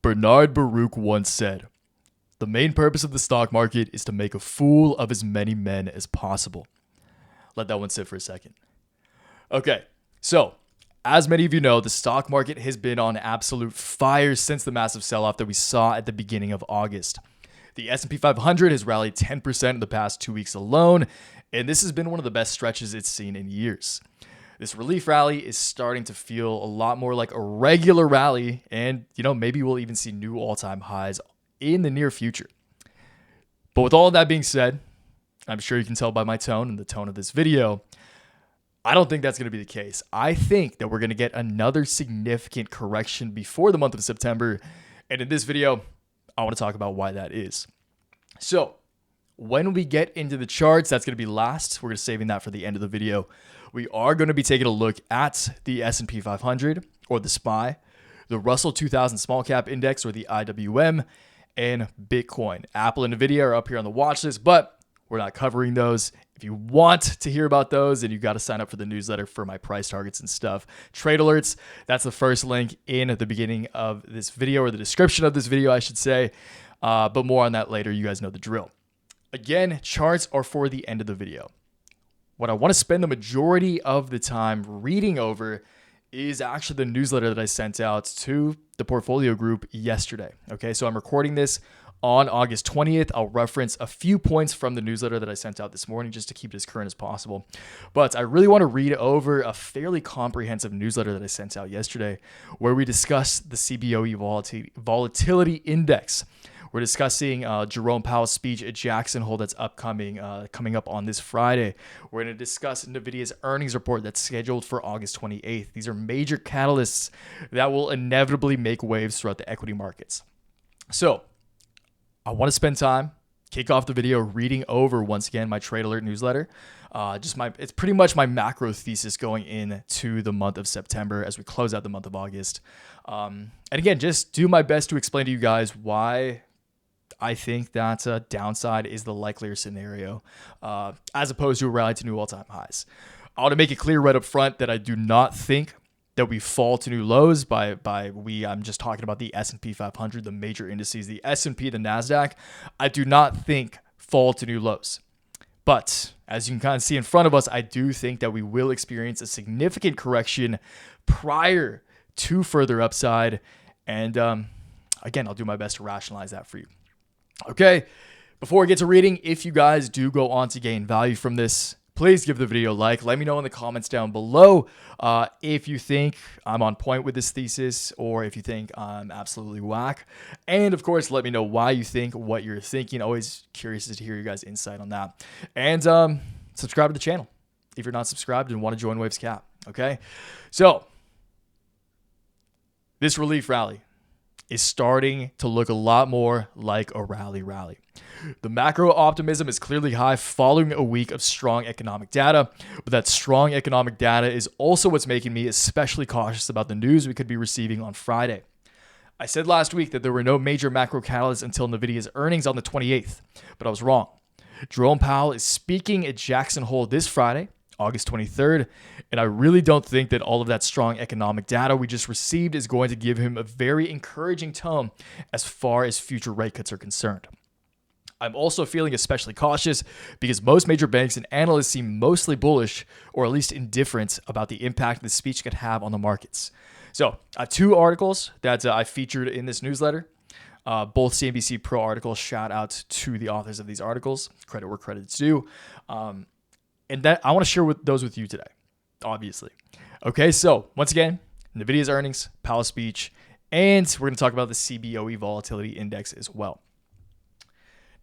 Bernard Baruch once said, "The main purpose of the stock market is to make a fool of as many men as possible." Let that one sit for a second. Okay, so as many of you know, the stock market has been on absolute fire since the massive sell-off that we saw at the beginning of August. The S&P 500 has rallied 10% in the past 2 weeks alone, and this has been one of the best stretches it's seen in years. This relief rally is starting to feel a lot more like a regular rally, and maybe we'll even see new all-time highs in the near future. But with all of that being said, I'm sure you can tell by my tone and the tone of this video, I don't think that's going to be the case. I think that we're going to get another significant correction before the month of September, and in this video, I want to talk about why that is. So, when we get into the charts, that's going to be last. We're going to saving that for the end of the video. We are going to be taking a look at the S&P 500 or the SPY, the Russell 2000 Small Cap Index or the IWM, and Bitcoin. Apple and Nvidia are up here on the watch list, but we're not covering those. If you want to hear about those, then you got to sign up for the newsletter for my price targets and stuff. Trade alerts, that's the first link in at the beginning of this video, or the description of this video, I should say. But more on that later. You guys know the drill. Again, charts are for the end of the video. What I want to spend the majority of the time reading over is actually the newsletter that I sent out to the portfolio group yesterday. Okay, so I'm recording this on August 20th. I'll reference a few points from the newsletter that I sent out this morning just to keep it as current as possible. But I really want to read over a fairly comprehensive newsletter that I sent out yesterday where we discussed the CBOE Volatility Index. We're discussing Jerome Powell's speech at Jackson Hole that's coming up on this Friday. We're going to discuss Nvidia's earnings report that's scheduled for August 28th. These are major catalysts that will inevitably make waves throughout the equity markets. So I want to spend time, kick off the video reading over, once again, my Trade Alert newsletter. It's pretty much my macro thesis going into the month of September as we close out the month of August. And again, just do my best to explain to you guys why I think that downside is the likelier scenario, as opposed to a rally to new all-time highs. I want to make it clear right up front that I do not think that we fall to new lows. I'm just talking about the S&P 500, the major indices, the S&P, the NASDAQ. I do not think fall to new lows. But as you can kind of see in front of us, I do think that we will experience a significant correction prior to further upside. And again, I'll do my best to rationalize that for you. Okay, before we get to reading, if you guys do go on to gain value from this, please give the video a like. Let me know in the comments down below if you think I'm on point with this thesis or if you think I'm absolutely whack. And of course, let me know why you think what you're thinking. Always curious to hear your guys' insight on that. And subscribe to the channel if you're not subscribed and want to join Waves Cap. Okay, so this relief rally is starting to look a lot more like a rally. The macro optimism is clearly high following a week of strong economic data, but that strong economic data is also what's making me especially cautious about the news we could be receiving on Friday. I said last week that there were no major macro catalysts until Nvidia's earnings on the 28th, but I was wrong. Jerome Powell is speaking at Jackson Hole this Friday, August 23rd, and I really don't think that all of that strong economic data we just received is going to give him a very encouraging tone as far as future rate cuts are concerned. I'm also feeling especially cautious because most major banks and analysts seem mostly bullish or at least indifferent about the impact this speech could have on the markets. So I have two articles that I featured in this newsletter. Both CNBC Pro articles. Shout out to the authors of these articles. Credit where credit's due. And that I want to share those with you today, obviously. Okay, so once again, Nvidia's earnings, Powell's speech, and we're going to talk about the CBOE Volatility Index as well.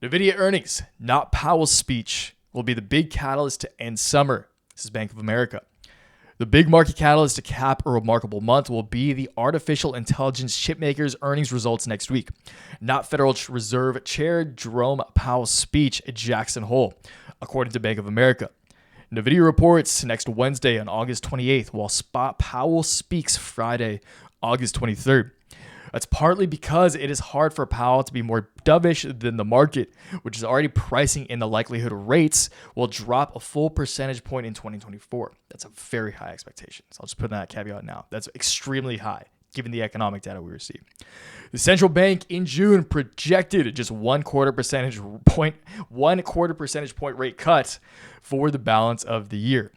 Nvidia earnings, not Powell's speech, will be the big catalyst to end summer. This is Bank of America. The big market catalyst to cap a remarkable month will be the artificial intelligence chipmakers' earnings results next week, not Federal Reserve Chair Jerome Powell's speech at Jackson Hole, according to Bank of America. Nvidia reports next Wednesday on August 28th, while Powell speaks Friday, August 23rd. That's partly because it is hard for Powell to be more dovish than the market, which is already pricing in the likelihood rates will drop a full percentage point in 2024. That's a very high expectation. So I'll just put that caveat now. That's extremely high. given the economic data we received. The central bank in June projected just 1/4 percentage point rate cut for the balance of the year.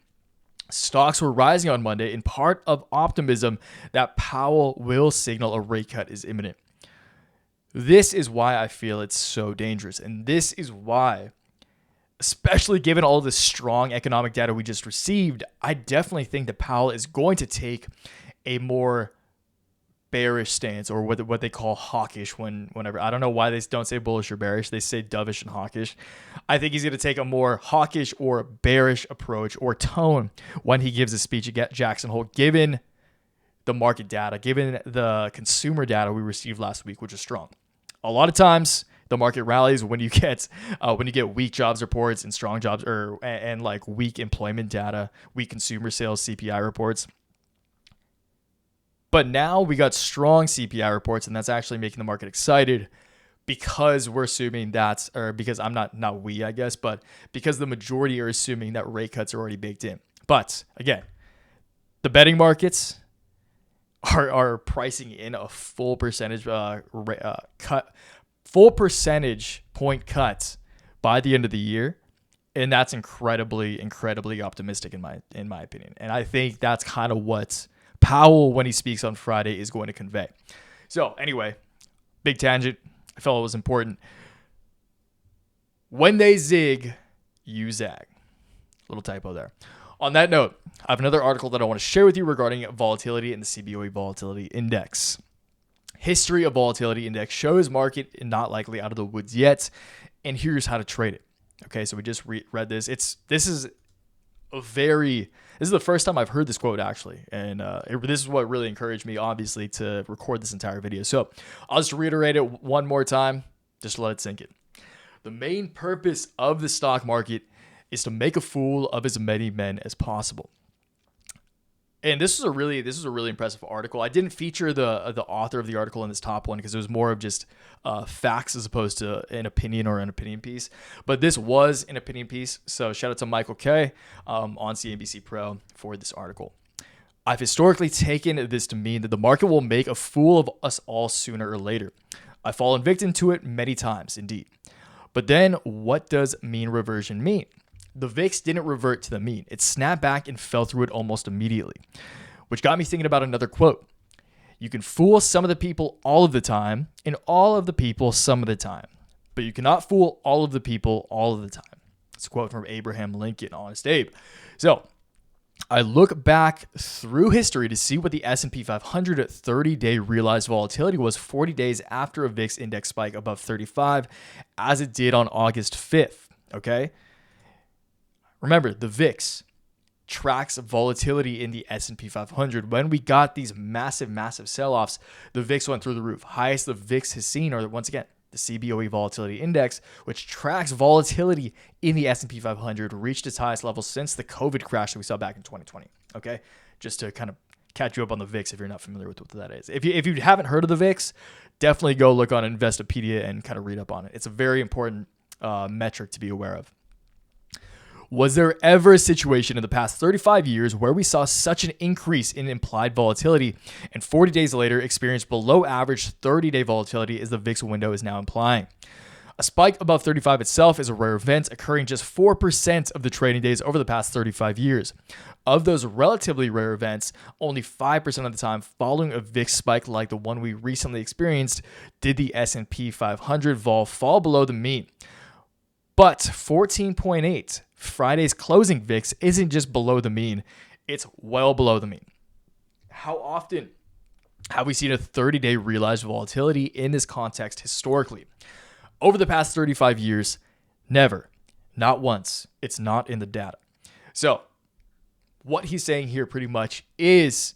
Stocks were rising on Monday in part of optimism that Powell will signal a rate cut is imminent. This is why I feel it's so dangerous. And this is why, especially given all the strong economic data we just received, I definitely think that Powell is going to take a more bearish stance, or what they call hawkish whenever. I don't know why they don't say bullish or bearish. They say dovish and hawkish. I think he's going to take a more hawkish or bearish approach or tone when he gives a speech at Jackson Hole, given the market data, given the consumer data we received last week, which is strong. A lot of times the market rallies when you get weak jobs reports and strong jobs, and like weak employment data, weak consumer sales CPI reports. But now we got strong CPI reports, and that's actually making the market excited, because we're assuming that's, or because I'm not we, I guess, but because the majority are assuming that rate cuts are already baked in. But again, the betting markets are pricing in a full percentage point cut by the end of the year, and that's incredibly optimistic in my opinion. And I think that's kind of what Powell, when he speaks on Friday, is going to convey. So anyway, big tangent. I felt it was important. When they zig, you zag. Little typo there. On that note, I have another article that I want to share with you regarding volatility in the CBOE Volatility Index. History of Volatility Index shows market not likely out of the woods yet, and here's how to trade it. Okay, so we just read this. This is the first time I've heard this quote, actually, and this is what really encouraged me, obviously, to record this entire video. So I'll just reiterate it one more time, just to let it sink in. The main purpose of the stock market is to make a fool of as many men as possible. And this is a really impressive article. I didn't feature the author of the article in this top one because it was more of just facts as opposed to an opinion or an opinion piece. But this was an opinion piece. So shout out to Michael K on CNBC Pro for this article. I've historically taken this to mean that the market will make a fool of us all sooner or later. I've fallen victim to it many times, indeed. But then what does mean reversion mean? The VIX didn't revert to the mean. It snapped back and fell through it almost immediately, which got me thinking about another quote. You can fool some of the people all of the time and all of the people some of the time, but you cannot fool all of the people all of the time. It's a quote from Abraham Lincoln, Honest Abe. So I look back through history to see what the S&P 500 30-day realized volatility was 40 days after a VIX index spike above 35, as it did on August 5th, okay? Remember, the VIX tracks volatility in the S&P 500. When we got these massive sell-offs, the VIX went through the roof. Highest the VIX has seen, or once again, the CBOE Volatility Index, which tracks volatility in the S&P 500, reached its highest level since the COVID crash that we saw back in 2020. Okay, just to kind of catch you up on the VIX if you're not familiar with what that is. If you haven't heard of the VIX, definitely go look on Investopedia and kind of read up on it. It's a very important metric to be aware of. Was there ever a situation in the past 35 years where we saw such an increase in implied volatility and 40 days later experienced below average 30-day volatility as the VIX window is now implying? A spike above 35 itself is a rare event, occurring just 4% of the trading days over the past 35 years. Of those relatively rare events, only 5% of the time following a VIX spike like the one we recently experienced did the S&P 500 vol fall below the mean. But 14.8, Friday's closing VIX, isn't just below the mean, it's well below the mean. How often have we seen a 30-day realized volatility in this context historically? Over the past 35 years, never. Not once. It's not in the data. So what he's saying here pretty much is,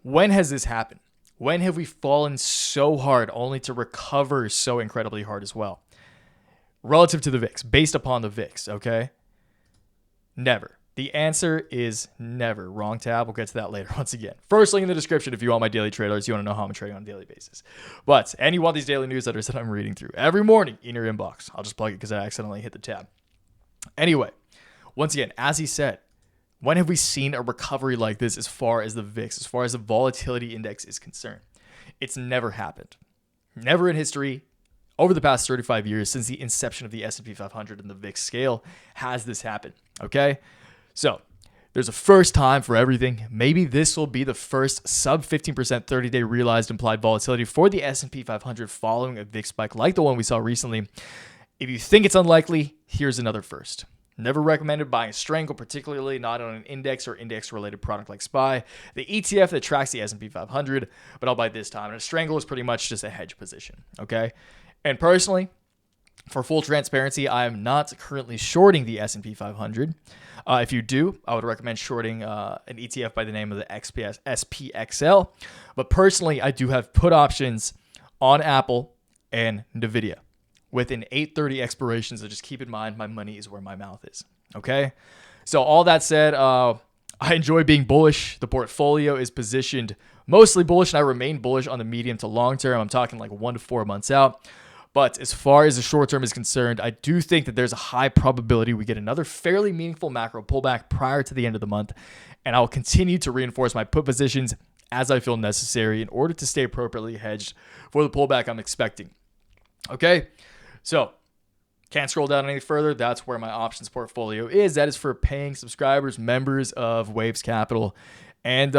when has this happened? When have we fallen so hard only to recover so incredibly hard as well? Relative to the VIX, based upon the VIX, okay? Never. The answer is never. Wrong tab. We'll get to that later once again. First link in the description if you want my daily trade alerts, you want to know how I'm trading on a daily basis. And you want these daily newsletters that I'm reading through every morning in your inbox. I'll just plug it because I accidentally hit the tab. Anyway, once again, as he said, When have we seen a recovery like this as far as the VIX, as far as the volatility index is concerned? It's never happened. Never in history over the past 35 years since the inception of the S&P 500 and the VIX scale has this happened, okay? So there's a first time for everything. Maybe this will be the first sub 15% 30-day realized implied volatility for the S&P 500 following a VIX spike like the one we saw recently. If you think it's unlikely, here's another first. Never recommended buying a strangle, particularly not on an index or index-related product like SPY, the ETF that tracks the S&P 500, but I'll buy this time. And a strangle is pretty much just a hedge position, okay? And personally, for full transparency, I am not currently shorting the S&P 500. If you do, I would recommend shorting an ETF by the name of the SPXL. But personally, I do have put options on Apple and Nvidia with an 8:30 expiration. So just keep in mind, my money is where my mouth is. Okay. So all that said, I enjoy being bullish. The portfolio is positioned mostly bullish, and I remain bullish on the medium to long term. I'm talking like 1 to 4 months out. But as far as the short term is concerned, I do think that there's a high probability we get another fairly meaningful macro pullback prior to the end of the month. And I'll continue to reinforce my put positions as I feel necessary in order to stay appropriately hedged for the pullback I'm expecting. Okay, so can't scroll down any further. That's where my options portfolio is. That is for paying subscribers, members of Waves Capital. And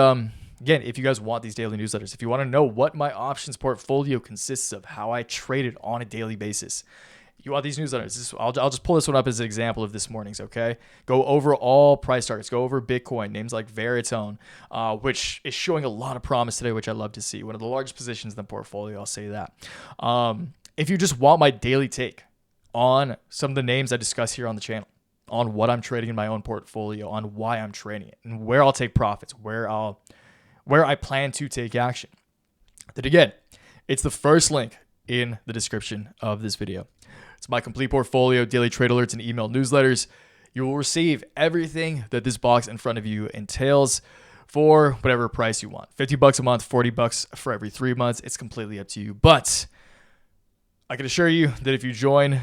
again, if you guys want these daily newsletters, if you want to know what my options portfolio consists of, how I trade it on a daily basis, you want these newsletters. I'll just pull this one up as an example of this morning's, okay? Go over all price targets. Go over Bitcoin, names like Veritone, which is showing a lot of promise today, which I love to see. One of the largest positions in the portfolio, I'll say that. If you just want my daily take on some of the names I discuss here on the channel, on what I'm trading in my own portfolio, on why I'm trading it, and where I'll take profits, where I plan to take action, then again, it's the first link in the description of this video. It's my complete portfolio, daily trade alerts, and email newsletters. You will receive everything that this box in front of you entails for whatever price you want. $50 a month, $40 for every 3 months. It's completely up to you. But I can assure you that if you join,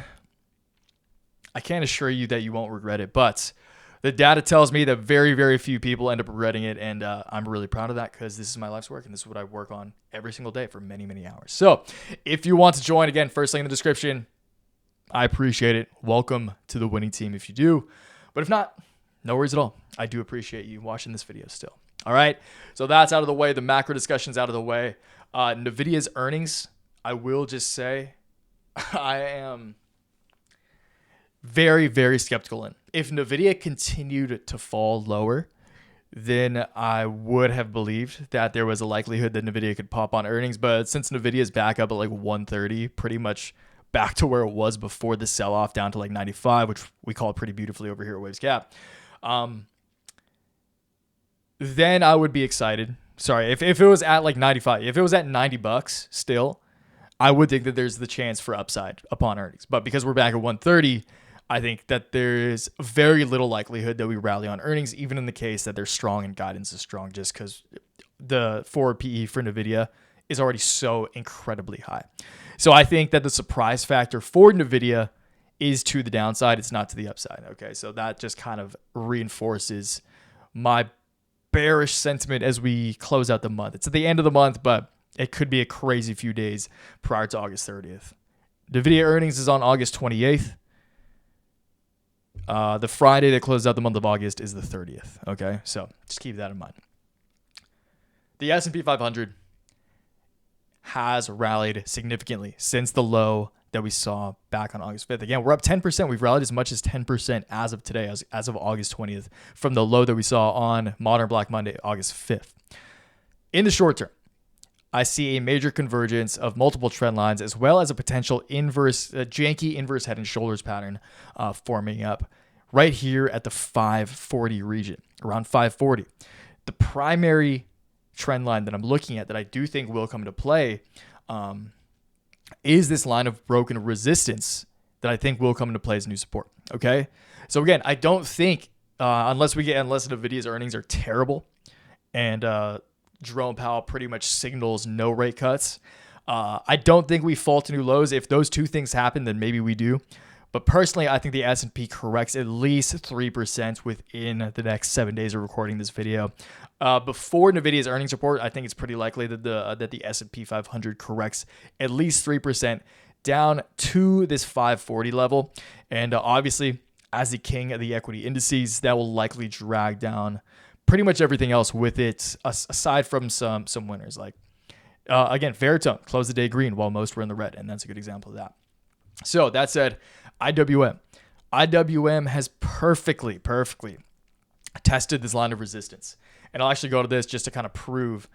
I can't assure you that you won't regret it, but the data tells me that very, very few people end up regretting it, and I'm really proud of that because this is my life's work, and this is what I work on every single day for many, many hours. So if you want to join, again, first link in the description. I appreciate it. Welcome to the winning team if you do. But if not, no worries at all. I do appreciate you watching this video still. All right, so that's out of the way. The macro discussion's out of the way. Nvidia's earnings, I will just say, I am very, very skeptical in. If Nvidia continued to fall lower, then I would have believed that there was a likelihood that Nvidia could pop on earnings. But since Nvidia is back up at like 130, pretty much back to where it was before the sell-off down to like 95, which we call it pretty beautifully over here at Waves Cap, then I would be excited. Sorry, if it was at like 95, if it was at $90 still, I would think that there's the chance for upside upon earnings. But because we're back at 130, I think that there is very little likelihood that we rally on earnings, even in the case that they're strong and guidance is strong, just because the forward PE for Nvidia is already so incredibly high. So I think that the surprise factor for Nvidia is to the downside. It's not to the upside. Okay, so that just kind of reinforces my bearish sentiment as we close out the month. It's at the end of the month, but it could be a crazy few days prior to August 30th. Nvidia earnings is on August 28th. The Friday that closes out the month of August is the 30th. Okay, so just keep that in mind. The S&P 500 has rallied significantly since the low that we saw back on August 5th. Again, we're up 10%. We've rallied as much as 10% as of today, as of August 20th, from the low that we saw on Modern Black Monday, August 5th. In the short term, I see a major convergence of multiple trend lines as well as a potential janky inverse head and shoulders pattern forming up right here at the 540 region, around 540. The primary trend line that I'm looking at that I do think will come into play is this line of broken resistance that I think will come into play as new support. Okay, so again, I don't think unless Nvidia's earnings are terrible and Jerome Powell pretty much signals no rate cuts, I don't think we fall to new lows. If those two things happen, then maybe we do. But personally, I think the S&P corrects at least 3% within the next 7 days of recording this video. Before Nvidia's earnings report, I think it's pretty likely that the S&P 500 corrects at least 3% down to this 540 level. And obviously, as the king of the equity indices, that will likely drag down pretty much everything else with it, aside from some winners. Like, again, Veritone closed the day green while most were in the red, and that's a good example of that. So that said, IWM has perfectly tested this line of resistance. And I'll actually go to this just to kind of prove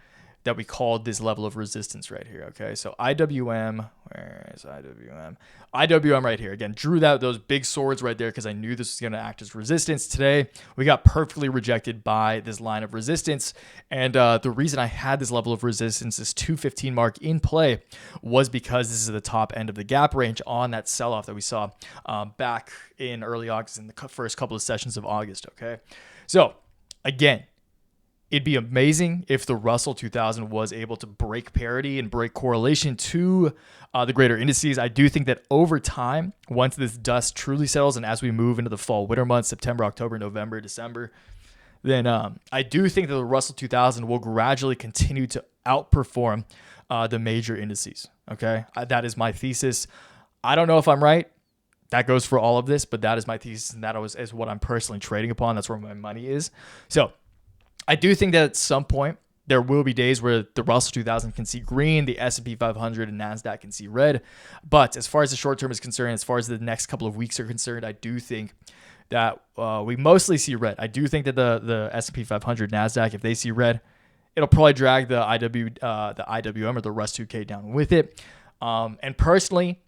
that we called this level of resistance right here. Okay, so IWM, where is IWM? IWM right here. Again, drew those big swords right there because I knew this was going to act as resistance. Today, we got perfectly rejected by this line of resistance. And the reason I had this level of resistance, this 215 mark in play, was because this is the top end of the gap range on that sell-off that we saw back in early August, in the first couple of sessions of August. Okay, so again, it'd be amazing if the Russell 2000 was able to break parity and break correlation to the greater indices. I do think that over time, once this dust truly settles and as we move into the fall, winter months, September, October, November, December, then I do think that the Russell 2000 will gradually continue to outperform the major indices. Okay, that is my thesis. I don't know if I'm right. That goes for all of this, but that is my thesis, and that is what I'm personally trading upon. That's where my money is. So I do think that at some point there will be days where the Russell 2000 can see green, the S&P 500 and NASDAQ can see red. But as far as the short term is concerned, as far as the next couple of weeks are concerned, I do think that we mostly see red. I do think that the S&P 500, NASDAQ, if they see red, it'll probably drag the IWM or the Russ 2K down with it. And personally,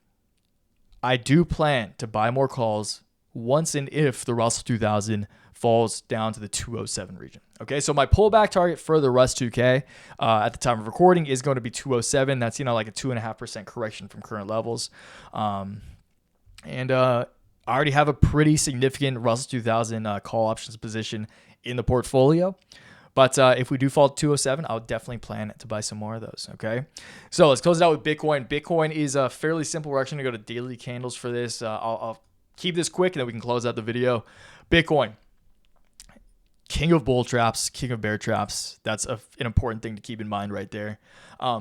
I do plan to buy more calls once and if the Russell 2000 falls down to the 207 region. Okay, so my pullback target for the Russ 2K at the time of recording is going to be 207. That's, like a 2.5% correction from current levels. I already have a pretty significant Russell 2000 call options position in the portfolio. But if we do fall to 207, I'll definitely plan to buy some more of those. Okay, so let's close it out with Bitcoin. Bitcoin is fairly simple. We're actually going to go to daily candles for this. I'll keep this quick and then we can close out the video. Bitcoin, king of bull traps, king of bear traps. That's an important thing to keep in mind right there.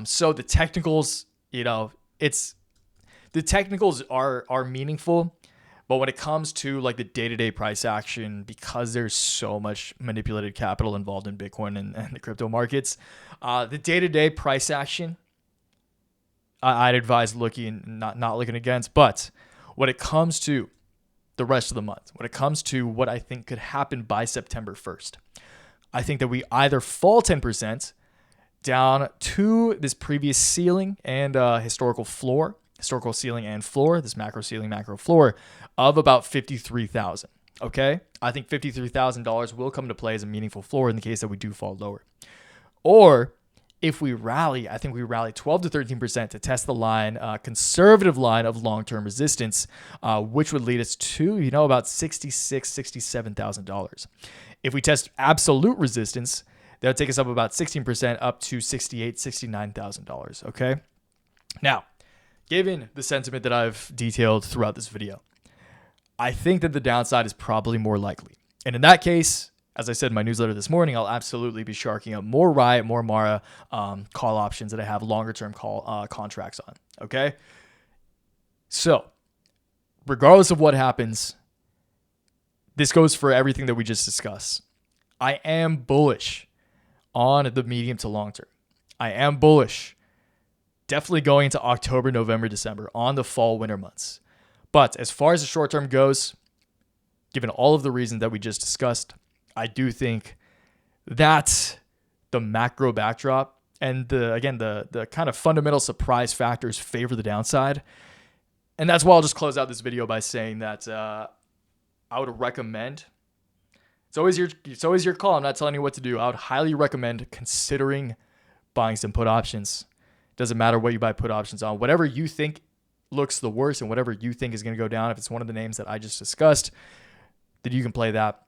So the technicals, the technicals are meaningful, but when it comes to like the day-to-day price action, because there's so much manipulated capital involved in Bitcoin and the crypto markets, the day-to-day price action, I'd advise not looking against. But when it comes to the rest of the month, when it comes to what I think could happen by September 1st, I think that we either fall 10% down to this previous ceiling and historical ceiling and floor, this macro ceiling, macro floor of about 53,000. Okay, I think $53,000 will come into play as a meaningful floor in the case that we do fall lower. Or if we rally, I think we rally 12 to 13% to test the line, conservative line of long-term resistance, which would lead us to, about $66,000, $67,000. If we test absolute resistance, that would take us up about 16% up to $68,000, $69,000. Okay. Now, given the sentiment that I've detailed throughout this video, I think that the downside is probably more likely. And in that case, as I said in my newsletter this morning, I'll absolutely be sharking up more Riot, more Mara call options that I have longer-term call contracts on, okay? So, regardless of what happens, this goes for everything that we just discussed. I am bullish on the medium to long term. I am bullish, definitely going into October, November, December, on the fall, winter months. But as far as the short term goes, given all of the reasons that we just discussed, I do think that the macro backdrop and the kind of fundamental surprise factors favor the downside. And that's why I'll just close out this video by saying that I would recommend, it's always your call. I'm not telling you what to do. I would highly recommend considering buying some put options. Doesn't matter what you buy put options on. Whatever you think looks the worst and whatever you think is going to go down, if it's one of the names that I just discussed, then you can play that.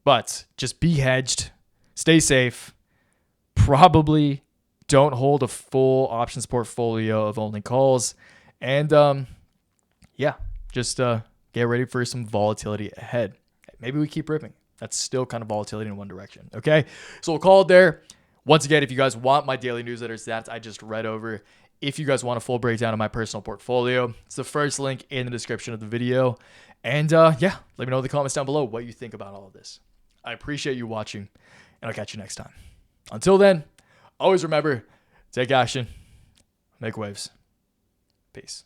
But just be hedged, stay safe, probably don't hold a full options portfolio of only calls. And just get ready for some volatility ahead. Maybe we keep ripping. That's still kind of volatility in one direction. Okay. So we'll call it there. Once again, if you guys want my daily newsletters that I just read over, if you guys want a full breakdown of my personal portfolio, it's the first link in the description of the video. And yeah, let me know in the comments down below what you think about all of this. I appreciate you watching, and I'll catch you next time. Until then, always remember, take action, make waves. Peace.